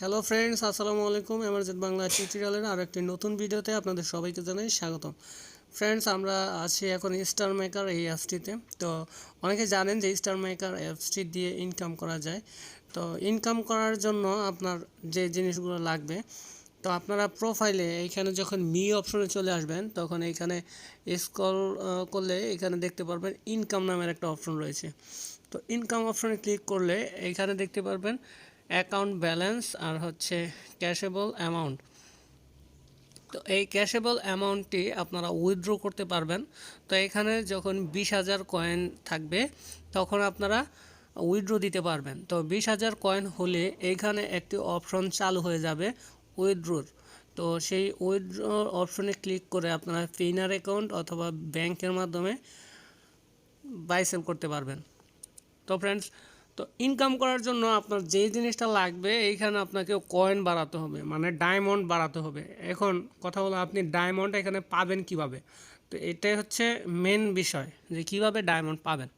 Hello friends, আসসালামু আলাইকুম। এমার্জেন্ট বাংলা টিউটোরিয়ালের আর একটি নতুন ভিডিওতে আপনাদের সবাইকে জানাই স্বাগতম। ফ্রেন্ডস, আমরা আছি এখন স্টার মেকার এই অ্যাপসটিতে। তো অনেকে জানেন যে স্টার মেকার অ্যাপসটি দিয়ে ইনকাম করা যায়। তো ইনকাম করার জন্য আপনার যে জিনিসগুলো লাগবে, তো আপনারা প্রোফাইলে এইখানে যখন অপশনে চলে আসবেন তখন এইখানে স্ক্রল করলে এখানে দেখতে পারবেন ইনকাম নামের একটা অপশন রয়েছে। তো ইনকাম অপশনে ক্লিক করলে এইখানে দেখতে পারবেন অ্যাকাউন্ট ব্যালেন্স আর হচ্ছে ক্যাশেবল অ্যামাউন্ট। তো এই ক্যাশেবল অ্যামাউন্টটি আপনারা উইথড্র করতে পারবেন। তো এখানে যখন 20,000 কয়েন থাকবে তখন আপনারা উইথড্র দিতে পারবেন। তো 20,000 কয়েন হলে এইখানে একটি অপশন চালু হয়ে যাবে উইথড্রোর। তো সেই উইথড্র অপশনে ক্লিক করে আপনারা পিনার অ্যাকাউন্ট অথবা ব্যাংকের মাধ্যমে বাই সেল করতে পারবেন। তো ফ্রেন্ডস, তো ইনকাম করার জন্য আপনার যেই জিনিসটা লাগবে এইখানে আপনাকে কয়েন বাড়াতে হবে, মানে ডায়মন্ড বাড়াতে হবে। এখন কথা হলো আপনি ডায়মন্ড এখানে পাবেন কিভাবে। তো এটাই হচ্ছে মেন বিষয় যে কিভাবে ডায়মন্ড পাবেন।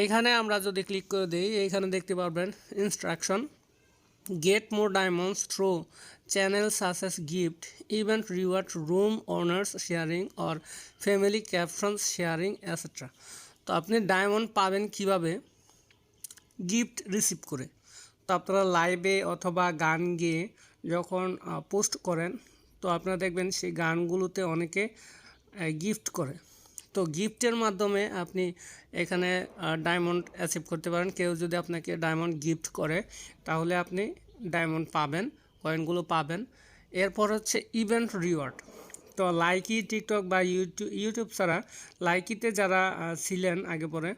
এইখানে আমরা যদি ক্লিক করে দিই এইখানে দেখতে পারবেন instruction, get more diamonds through channel সাসেস gift event reward room owners sharing or family captions sharing etcetera. তো আপনি ডায়মন্ড পাবেন কিভাবে? গিফট রিসিভ করে। তো আপনারা লাইভে অথবা গান গেয়ে যখন পোস্ট করেন তো আপনারা দেখবেন সেই গানগুলোতে অনেকে গিফট করে। তো গিফটের মাধ্যমে আপনি এখানে ডায়মন্ড অ্যাচিভ করতে পারেন। কেউ যদি আপনাকে ডায়মন্ড গিফট করে তাহলে আপনি ডায়মন্ড পাবেন, কয়েনগুলো পাবেন। এরপর হচ্ছে ইভেন্ট রিওয়ার্ড। তো লাইকি, টিকটক বা ইউটিউব ছাড়া লাইকিতে যারা ছিলেন আগে পরে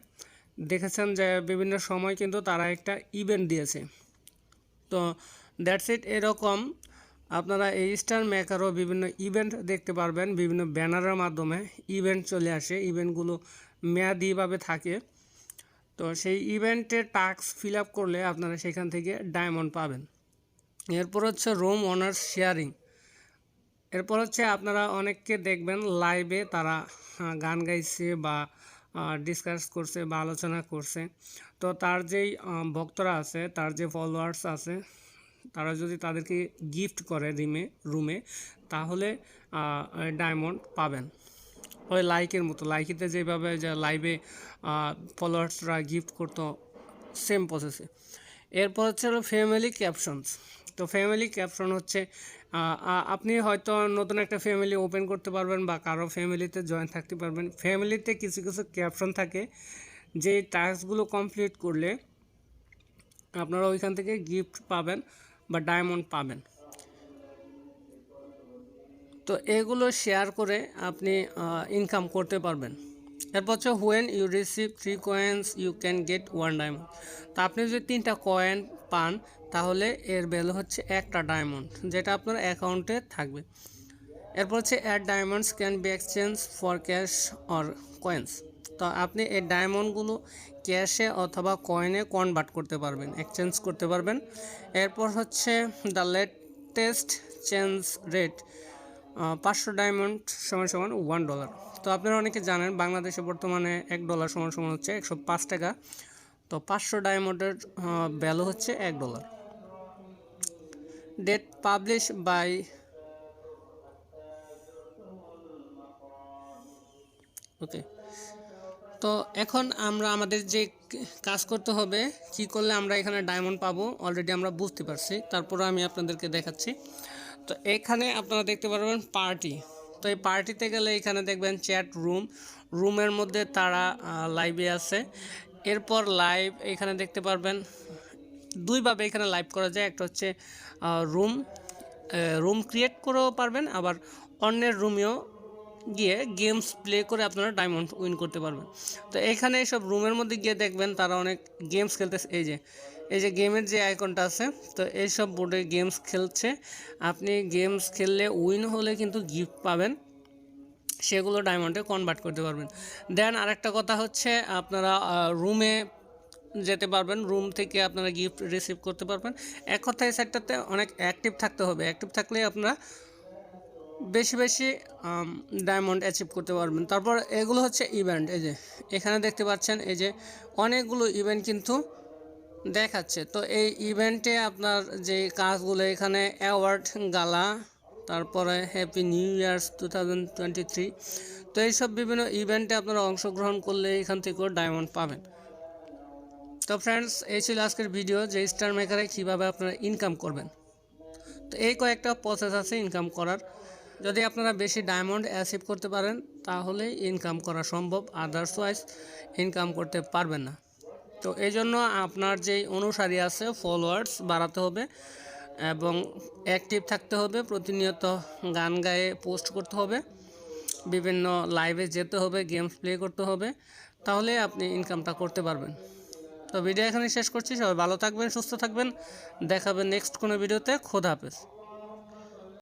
দেখেছেন যে বিভিন্ন সময় কিন্তু তারা একটা ইভেন্ট দিয়েছে। তো দ্যাটস ইট। এরকম আপনারা এই স্টার মেকারও বিভিন্ন ইভেন্ট দেখতে পারবেন, বিভিন্ন ব্যানারের মাধ্যমে ইভেন্ট চলে আসে, ইভেন্টগুলো মেয়াদিভাবে থাকে। তো সেই ইভেন্টের টাস্ক ফিল আপ করলে আপনারা সেখান থেকে ডায়মন্ড পাবেন। এরপর হচ্ছে রুম ওনার্স শেয়ারিং। এরপর হচ্ছে আপনারা অনেককে দেখবেন লাইভে তারা গান গাইছে বা ডিসকাস করছে বা আলোচনা করছে। তো তার যেই ভক্তরা আছে, তার যে ফলোয়ার্স আছে, তারা যদি তাদেরকে গিফট করে রুমে তাহলে ডায়মন্ড পাবেন। ওই লাইকের মতো, লাইকিতে যেভাবে যে লাইভে ফলোয়ার্সরা গিফট করতো, সেম প্রসেসে। এরপর হচ্ছে হলো ফ্যামিলি ক্যাপশনস। তো ফ্যামিলি ক্যাপশন হচ্ছে আপনি হয়তো নতুন একটা ফ্যামিলি ওপেন করতে পারবেন বা কারো ফ্যামিলিতে জয়েন থাকতে পারবেন। ফ্যামিলিতে কিছু কিছু ক্যাপশন থাকে যে টাস্কগুলো কমপ্লিট করলে আপনারা ওইখান থেকে গিফট পাবেন বা ডায়মন্ড পাবেন। তো এগুলো শেয়ার করে আপনি ইনকাম করতে পারবেন। এরপর হচ্ছে when you receive 3 coins you can get 1 diamond. তো আপনি যদি 3টা কয়েন পান তাহলে এর ভ্যালু হচ্ছে একটা ডায়মন্ড, যেটা আপনার অ্যাকাউন্টে থাকবে। এরপর হচ্ছে add diamonds can be exchange for cash or coins. তো আপনি এই ডায়মন্ডগুলো ক্যাশে অথবা কয়েনে কনভার্ট করতে পারবেন, এক্সচেঞ্জ করতে পারবেন। এরপর হচ্ছে the latest change rate 500 diamond সমান $1। তো আপনারা অনেকে জানেন বাংলাদেশে বর্তমানে $1 সমান হচ্ছে 105 টাকা। তো 500 ডায়মন্ডের ভ্যালু হচ্ছে $1। Date publish bye okay. তো এখন আমরা আমাদের যে কাজ করতে হবে, কি করলে আমরা এখানে ডায়মন্ড পাবো অলরেডি আমরা বুঝতে পারছি, তারপরে আমি আপনাদেরকে দেখাচ্ছি। তো এখানে আপনারা দেখতে পারবেন পার্টি। তো এই পার্টিতে গেলে এখানে দেখবেন চ্যাট রুমের মধ্যে তারা লাইভে আছে। এরপর লাইভ এখানে দেখতে পারবেন দুইভাবে এখানে লাইভ করা যায়। একটা হচ্ছে রুম ক্রিয়েট করেও পারবেন, আবার অন্যের রুমেও গিয়ে গেমস প্লে করে আপনারা ডায়মন্ড উইন করতে পারবেন। তো এখানে সব রুমের মধ্যে গিয়ে দেখবেন তারা অনেক গেমস খেলতেছে। এই যে গেমের যে আইকনটা আছে, তো এইসব বোর্ডে গেমস খেলছে। আপনি গেমস খেললে উইন হলে কিন্তু গিফট পাবেন, সেগুলো ডায়মন্ডে কনভার্ট করতে পারবেন। দেন আরেকটা কথা হচ্ছে আপনারা রুমে যেতে পারবেন, রুম থেকে আপনারা গিফট রিসিভ করতে পারবেন। এক কথায় সেক্টরতে অনেক অ্যাক্টিভ থাকতে হবে, অ্যাক্টিভ থাকলে আপনারা বেশি বেশি ডায়মন্ড অ্যাচিভ করতে পারবেন। তারপর এগুলো হচ্ছে ইভেন্ট। এই যে এখানে দেখতে পাচ্ছেন এই যে অনেকগুলো ইভেন্ট কিন্তু দেখাচ্ছে। তো এই ইভেন্টে আপনার যে কাজগুলো এখানে অ্যাওয়ার্ড গালা, তারপরে হ্যাপি নিউ ইয়ার্স 2023, তো এইসব বিভিন্ন ইভেন্টে আপনারা অংশগ্রহণ করলে এখান থেকেও ডায়মন্ড পাবেন। তো ফ্রেন্ডস, এই ছিল আজকের ভিডিও যে স্টার মেকারে কীভাবে আপনারা ইনকাম করবেন। তো এই কয়েকটা প্রসেস আছে ইনকাম করার। যদি আপনারা বেশি ডায়মন্ড অ্যাচিভ করতে পারেন তাহলে ইনকাম করা সম্ভব, আদার্সওয়াইজ ইনকাম করতে পারবেন না। তো এই জন্য আপনার যেই অনুসারী আছে ফলোয়ার্স বাড়াতে হবে এবং অ্যাক্টিভ থাকতে হবে, প্রতিনিয়ত গান গায়ে পোস্ট করতে হবে, বিভিন্ন লাইভে যেতে হবে, গেমস প্লে করতে হবে, তাহলে আপনি ইনকামটা করতে পারবেন। তো ভিডিও এখানে শেষ করছি। সবাই ভালো থাকবেন, সুস্থ থাকবেন, দেখাবেন নেক্সট কোনো ভিডিওতে। খোদা হাফেজ।